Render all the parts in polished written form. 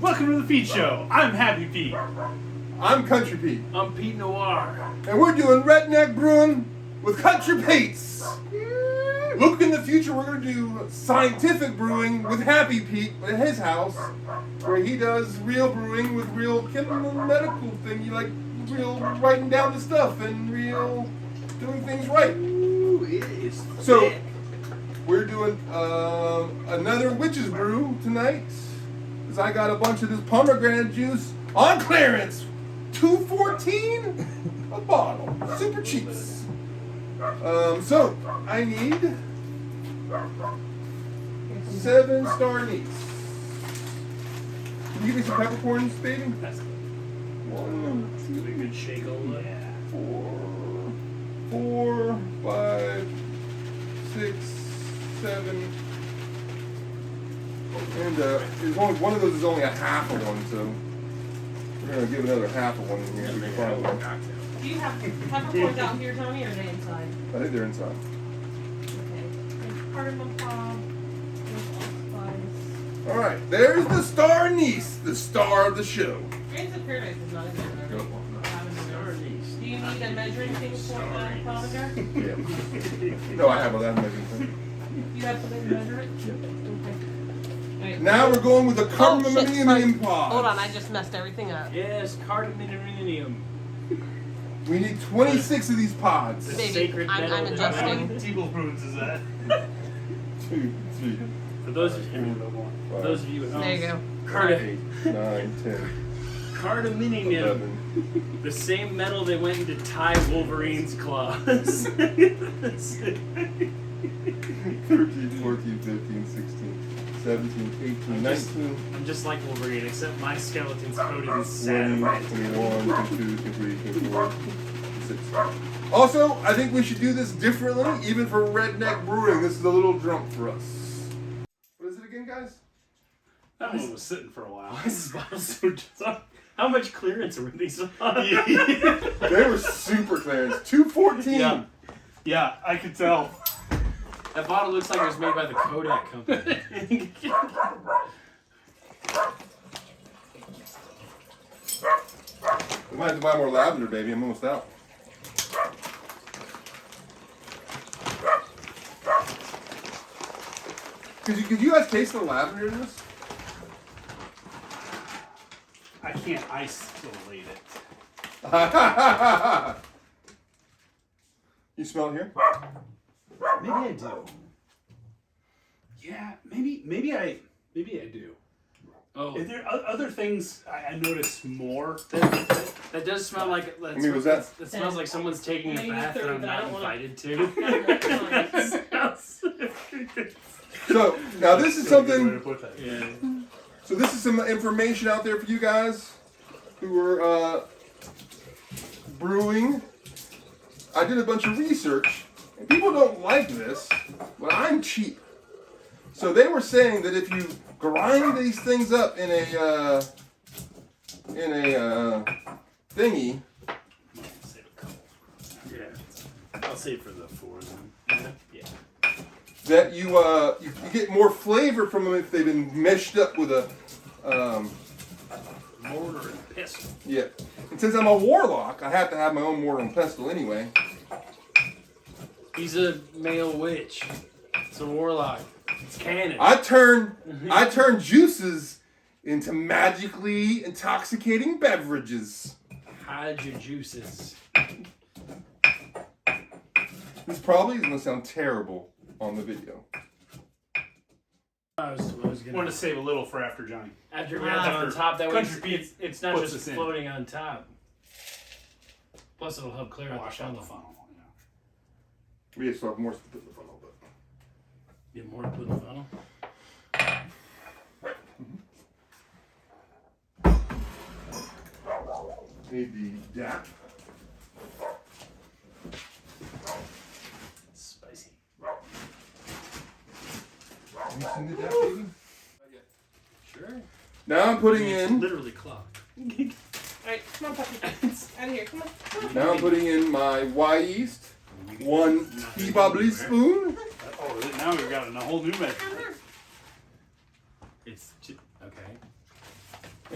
Welcome to the Pete Show. I'm Happy Pete. I'm Country Pete. I'm Pete Noir. And we're doing Redneck Brewing with Country Pete's. Look in the future, we're going to do scientific brewing with Happy Pete at his house, where he does real brewing with real chemical medical thing. You like real writing down the stuff and real doing things right. Ooh, it is So, thick. we're doing another Witches Brew tonight. Because I got a bunch of this pomegranate juice on clearance. $2.14 a bottle. Super cheap. So, I need 7-star anise. Can you give me some peppercorns, baby? That's good. 1, Give it a good shake on that. Yeah. 4, 5, 6, 7. And there's only one of those is only a half of one, so we're gonna give another half of one in here. So we can find one. Do you have peppercorns out here, Tony, or are they inside? I think they're inside. Okay. And cardamom pod, allspice. All right, there's the star anise, the star of the show. Grains of Paradise is not in there. Nope. Star anise. Do you need a measuring thing for the lavender? Yeah. No, I have a lemon thing. You have something to measure it? Yeah. Okay. Alright. Now we're going with the cardamom shit, aluminum sorry. pod. Hold on, I just messed everything up. Yes, cardamom. We need 26 of these pods. The Baby, sacred I'm metal. How adjusting. many tablespoons is that? 2, 3, For those of 4, you, for those of you at home, There you go. 8, 9, 10, cardamom, 11. the same metal that went into Ty Wolverine's claws. 13, 14, 15, 16, 17, 18, 19, I'm just like Wolverine, except my skeleton's coated in 20, satin. 21, 22, 23, 24, 26. Also, I think we should do this differently, even for Redneck Brewing. This is a little drunk for us. What is it again, guys? That one was sitting for a while. This bottle's so just- How much clearance were these on? They were super clearance. 214. Yeah. Yeah, I could tell. That bottle looks like it was made by the Kodak company. We might have to buy more lavender, baby. I'm almost out. Could you guys taste the lavender in this? I can't isolate it. You smell it here? Maybe I do. Yeah, maybe I do. Oh, Is there other things I notice more? that does smell like. I mean, was that? That smells like someone's taking a Maybe bath that 30, I'm but I not don't wanna- invited to. So now this is something. Yeah. So this is some information out there for you guys who are brewing. I did a bunch of research, and people don't like this, but I'm cheap. So they were saying that if you grind these things up in a thingy, Save a couple. Yeah. I'll save for the 4 of them. Yeah. that you get more flavor from them if they've been meshed up with a Mortar and pestle. yeah. And since I'm a warlock, I have to have my own mortar and pestle anyway. He's a male witch. It's a warlock. It's canon. I turn juices into magically intoxicating beverages. Hide your juices. This probably is gonna sound terrible on the video. I was I gonna. want to save a little for after Johnny. After we have it on top, that way Country Pete it's not puts just this in. floating on top. Plus, it'll help clear out Wash the out the funnel. funnel. Yeah. We still have more to put in the funnel, but Get more to put in the funnel. need the DAP. Spicy. Have you seen the DAP, baby? Sure. Now I'm putting It's in. literally clogged. Alright, come on, puppy. Out of here, come on. Now I'm putting in my Y yeast, 1 tablespoon. Oh, now we've got a whole new measure. It's okay.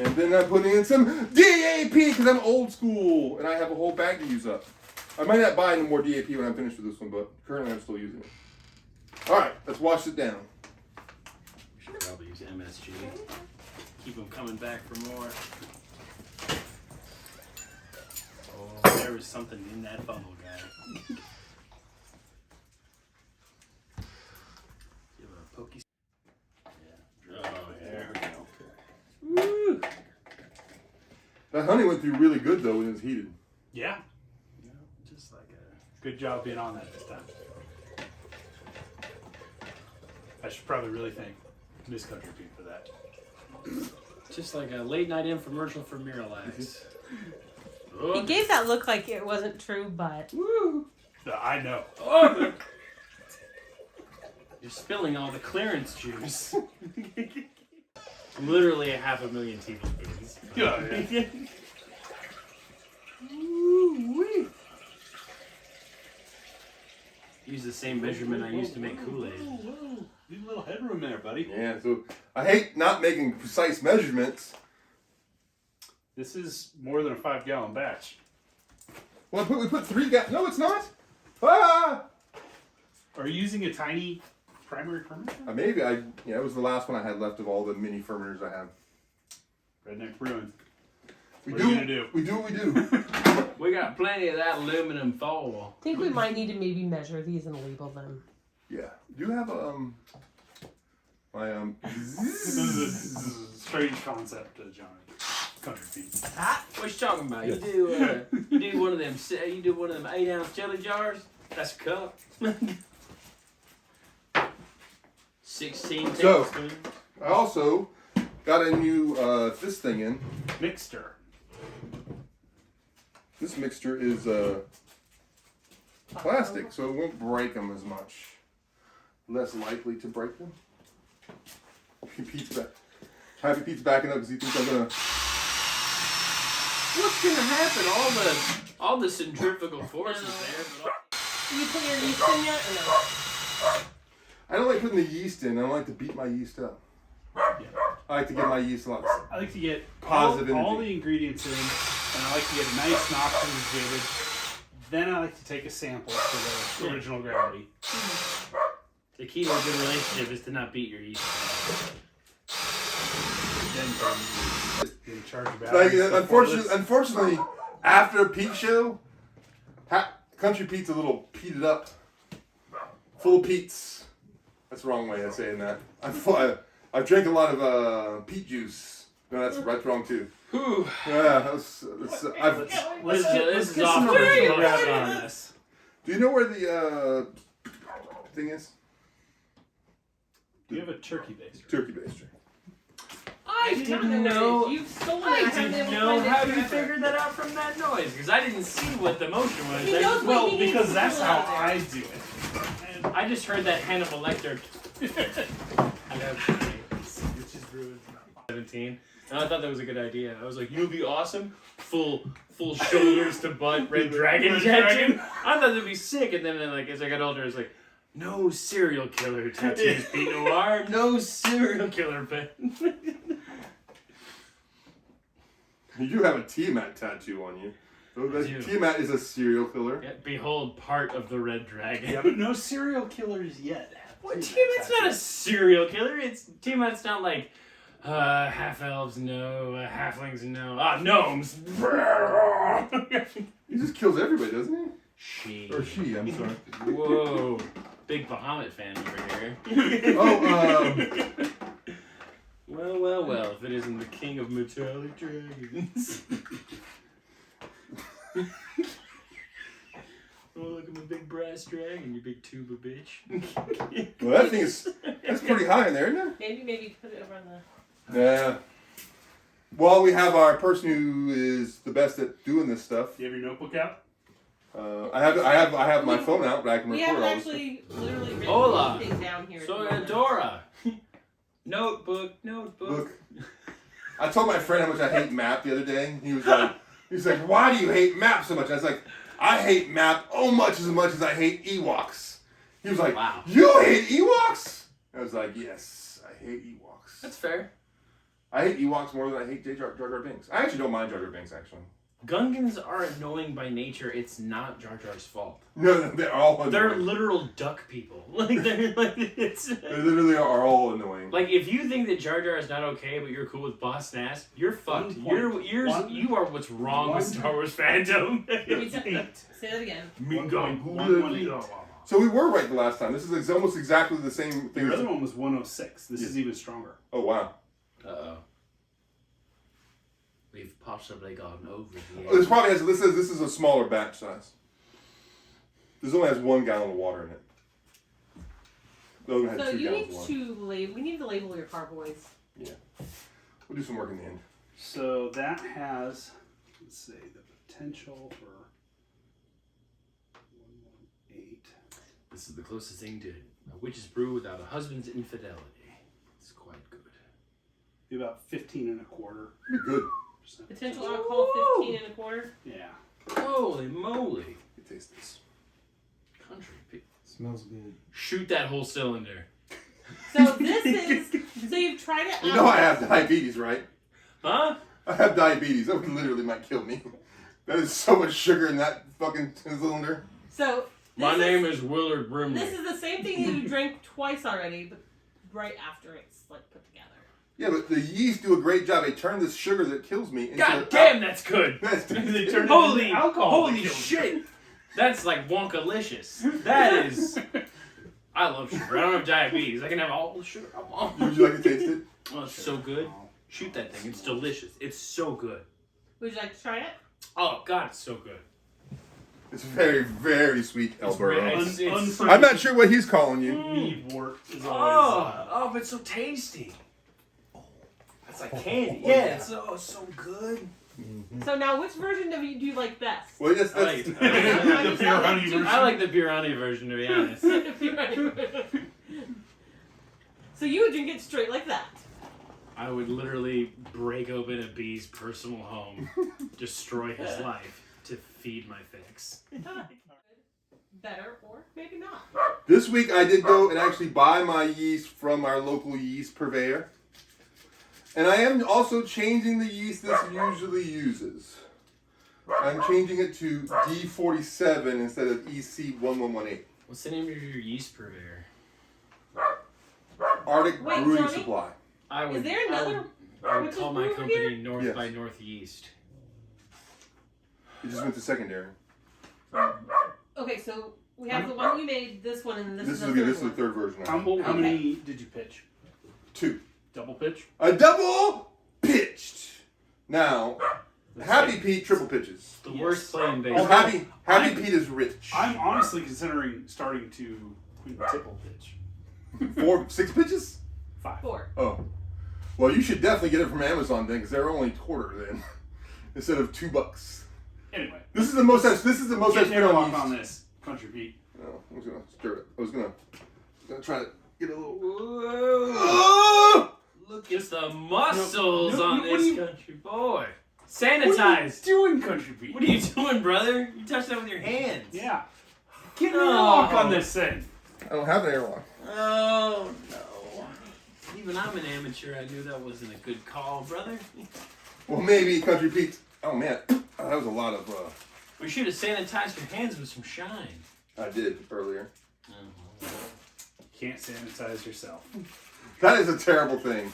And then I'm putting in some DAP because I'm old school and I have a whole bag to use up. I might not buy any more DAP when I'm finished with this one, but currently I'm still using it. All right, let's wash it down. We should probably use MSG. Keep them coming back for more. Oh, there was something in that bubble, guy. Give it a pokey. Yeah. Oh, there we go. Woo! That honey went through really good though when it was heated. Yeah. No, just like a. Good job being on that this time. I should probably really thank Miss Country Pete for that. Just like a late night infomercial for Miralax. He gave that look like it wasn't true, but Woo! I know. Oh, you're spilling all the clearance juice. I'm literally a 500,000 tablespoons. Yeah, yeah. Woo-wee. Use the same measurement I used to make Kool-Aid. Whoa. Leave a little headroom there, buddy. Yeah, so I hate not making precise measurements. This is more than a 5-gallon batch. Well, we put 3 gallons. No, it's not. Ah! Are you using a tiny primary fermenter? Maybe it was the last one I had left of all the mini fermenters I have. Redneck Brewing. We What are you gonna do? We do what we do. We got plenty of that aluminum foil. I think we might need to maybe measure these and label them. Yeah. Do you have my This is a strange concept, Johnny. Country Pete. What you talking about? Yes. You do one of them. You do one of them 8-ounce jelly jars. That's a cup. 16 So- tablespoons. I also got a new this thing in. Mixture. This mixture is plastic, so it won't break them as much. Less likely to break them. Pete's back. Happy Pete's backing up because he thinks I'm gonna. What's gonna happen? All the centrifugal force is there, but You put your yeast in yet or no? I don't like putting the yeast in. I don't like to beat my yeast up. Yeah. I like to get my yeast lots. I like to get Positive all energy. the ingredients in, and I like to get it nice and oxygenated. Then I like to take a sample for the original gravity. the key to a good relationship is to not beat your yeast. Then you charge your Like, batteries. unfortunately, after a Pete show, Country Pete's a little peated up. Full of Pete's. That's the wrong way of saying that. I've drank a lot of Pete juice. No, that's wrong too. Whew. Yeah, This is get off some to original a gravity start. on this. Do you know where the thing is? Do you have a turkey baster? Turkey baster. I didn't know. You've stolen it. I haven't been didn't able to know find it how you forever. figured that out from that noise because I didn't see what the motion was. He knows what Well, he needs because to that's do how out there. I do it. I just heard that Hannibal Lecter. I have Witches Brew 17, and I thought that was a good idea. I was like, "You'll be awesome, full shoulders to butt, Red Dragon Red tattoo." Dragon. I thought that'd be sick, and then like as I got older, I was like, "No serial killer tattoos, Pete Noir. No serial killer pen." You do have a Tiamat tattoo on you. So I do. Tiamat is a serial killer. Yeah, behold, part of the Red Dragon. Yeah, but no serial killers yet. What? Tiamat's not a serial killer. Tiamat's not like half elves, no, halflings, no, gnomes. He just kills everybody, doesn't he? She. Or she, I'm sorry. Whoa, big Bahamut fan over here. Oh, Well, if it isn't the king of metallic dragons. Oh, look, I'm a big brass dragon, you big tuba bitch. well, that thing that's pretty high in there, isn't it? Maybe put it over on the. Yeah. Well, we have our person who is the best at doing this stuff. Do you have your notebook out? I have my phone out, but I can We record haven't all this stuff. actually literally written Hola. anything down here. at the So, moment. Dora. Notebook. Look, I told my friend how much I hate MAP the other day. He was like, "Why do you hate MAP so much?" I was like, "I hate MAP much as I hate Ewoks." He was like, Wow. "You hate Ewoks?" I was like, "Yes, I hate Ewoks." That's fair. I hate Ewoks more than I hate Jar Jar Binks. I actually don't mind Jar Jar Binks, actually. Gungans are annoying by nature. It's not Jar Jar's fault. No, they're all annoying. They're literal duck people. They literally are all annoying. Like, if you think that Jar Jar is not okay, but you're cool with Boss Nass, you're fucked. You are what's wrong with Star Wars fandom. It's 8. Say that again. So we were right the last time. This is almost exactly the same thing. The other one was 106. This is even stronger. Oh, wow. Uh-oh. We've possibly gone over the This probably has, this is a smaller batch size. This only has 1 gallon of water in it. The other one had So 2 you gallons need of water. to label. We need to label your carboys. Yeah. We'll do some work in the end. So that has, let's see, the potential for 118. This is the closest thing to a witch's brew without a husband's infidelity. It's quite good. Be about 15 and a quarter. Be good. Potential alcohol 15 and a quarter. Yeah. Holy moly. You taste this. Country people. Smells good. Shoot that whole cylinder. So this is. So you've tried it. You know I have diabetes, right? Huh? I have diabetes. That literally might kill me. That is so much sugar in that fucking cylinder. So. My name is Willard Brimley. This is the same thing that you drank twice already, but right after it's like put together. Yeah, but the yeast do a great job. They turn this sugar that kills me into... God damn, that's good. That's They turn it Holy into alcohol. Holy shit. That's like Wonka-licious. That is... I love sugar. I don't have diabetes. I can have all the sugar I want. Would you like to taste it? Oh, it's so good. Shoot that thing. It's delicious. It's so good. Would you like to try it? Oh, God, it's so good. It's very, very sweet, Alberto. It's I'm not sure what he's calling you. Mead wort is always. but it's so tasty. It's like candy. Yeah, it's so good. So now, which version do you like best? Well, yes, I that's... like, The pure honey version. I like the pure honey version, to be honest. So you would drink it straight like that. I would literally break open a bee's personal home, destroy his life to feed my fix. Better or maybe not. This week I did go and actually buy my yeast from our local yeast purveyor. And I am also changing the yeast this usually uses. I'm changing it to D47 instead of EC1118. What's the name of your yeast purveyor? Arctic Wait, Brewing Johnny? Supply. I would, Is there another I would Witches call my Brew company here? North Yes. by Northeast. It just went to secondary. Okay, so we have the one you made, this one, and this is the This third is the one. third version. How Okay. many did you pitch? 2. Double pitch? A double pitched. Now, Happy Pete triple pitches. The worst playing base. Oh, Happy Pete is rich. I'm honestly considering starting to quintuple pitch. 6 pitches? 5. 4. Oh. Well, you should definitely get it from Amazon then, because they're only quarter then, instead of $2. Anyway, This is the most I've get spent airlock on on yeast. this, Country Pete. No, I was gonna stir it. I was gonna try to get a little. Whoa. Oh! Look at the muscles No, on what this do you- country boy. What are Sanitized. you doing, Country Pete? What are you doing, brother? You touched that with your hands. Yeah. Get an No. airlock on this thing. I don't have an airlock. Oh, no. Even I'm an amateur. I knew that wasn't a good call, brother. Well, maybe Country Pete. Oh man, that was a lot of. We should have sanitized your hands with some shine. I did earlier. Can't sanitize yourself. That is a terrible thing.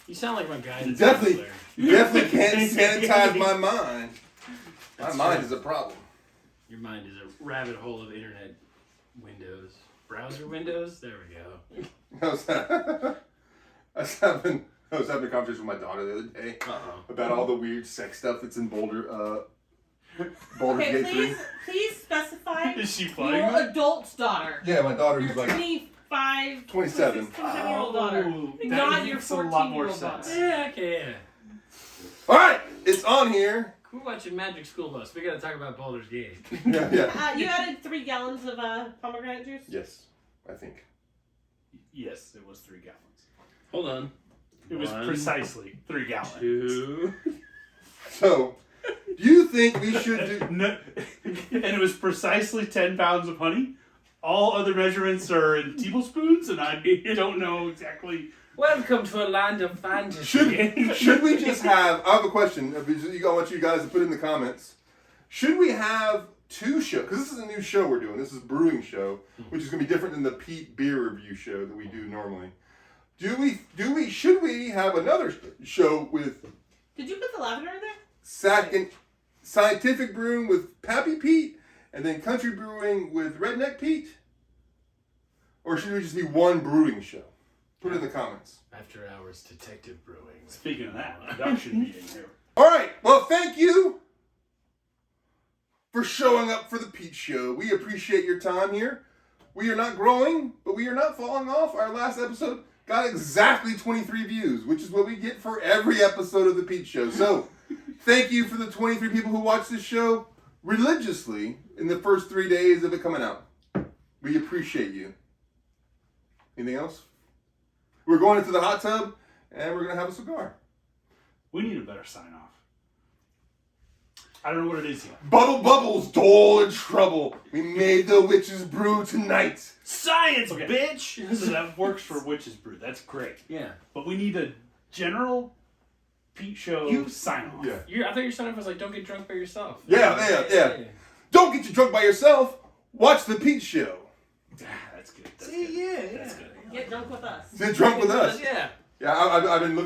You sound like my guidance Definitely. counselor. You definitely can't sanitize my mind. That's My mind true. is a problem. Your mind is a rabbit hole of internet windows. Browser windows? There we go. I was having a conversation with my daughter the other day Uh-oh. about all the weird sex stuff that's in Baldur's Okay, Gate 3. please specify Is she playing your that? adult's daughter. Yeah, my daughter Your who's like 25, 27. 27-year-old daughter. that Not your makes a lot more 14-year-old daughter. sense. Yeah, okay, yeah. Alright, it's on here. We're watching Magic School Bus. We gotta talk about Baldur's Gate. Yeah. You added 3 gallons of pomegranate juice? Yes, I think. Yes, it was 3 gallons. Hold on. It was 1, precisely 3 gallons. 2. So, do you think we should do... No, and it was precisely 10 pounds of honey. All other measurements are in tablespoons, and I don't know exactly Welcome to a land of fantasy. Should we just have? I have a question. I want you guys to put it in the comments. Should we have 2 shows? Because this is a new show we're doing. This is Brewing show, which is going to be different than the Pete beer review show that we do normally. Should we have another show with? Did you put the lavender in there? Second, Scientific Brewing with Pappy Pete, and then Country Brewing with Redneck Pete? Or should we just be one brewing show? Put it in the comments. After Hours Detective Brewing. Speaking of that, production meeting here. All right. Well, thank you for showing up for the Pete Show. We appreciate your time here. We are not growing, but we are not falling off. Our last episode got exactly 23 views, which is what we get for every episode of the Pete Show. So, thank you for the 23 people who watched this show religiously in the first 3 days of it coming out. We appreciate you. Anything else? We're going into the hot tub, and we're going to have a cigar. We need a better sign off. I don't know what it is yet. Bubble Bubbles, Dole and Trouble. We made the Witches Brew tonight. Science, Okay. bitch! So that works for Witches Brew. That's great. Yeah. But we need a general Pete Show sign off. Yeah. I thought your sign off was like, don't get drunk by yourself. Yeah. Don't get you drunk by yourself. Watch the Pete Show. That's good. That's See, good. yeah. That's good. Get drunk with us. Get drunk with us. Yeah. Yeah, I've been looking.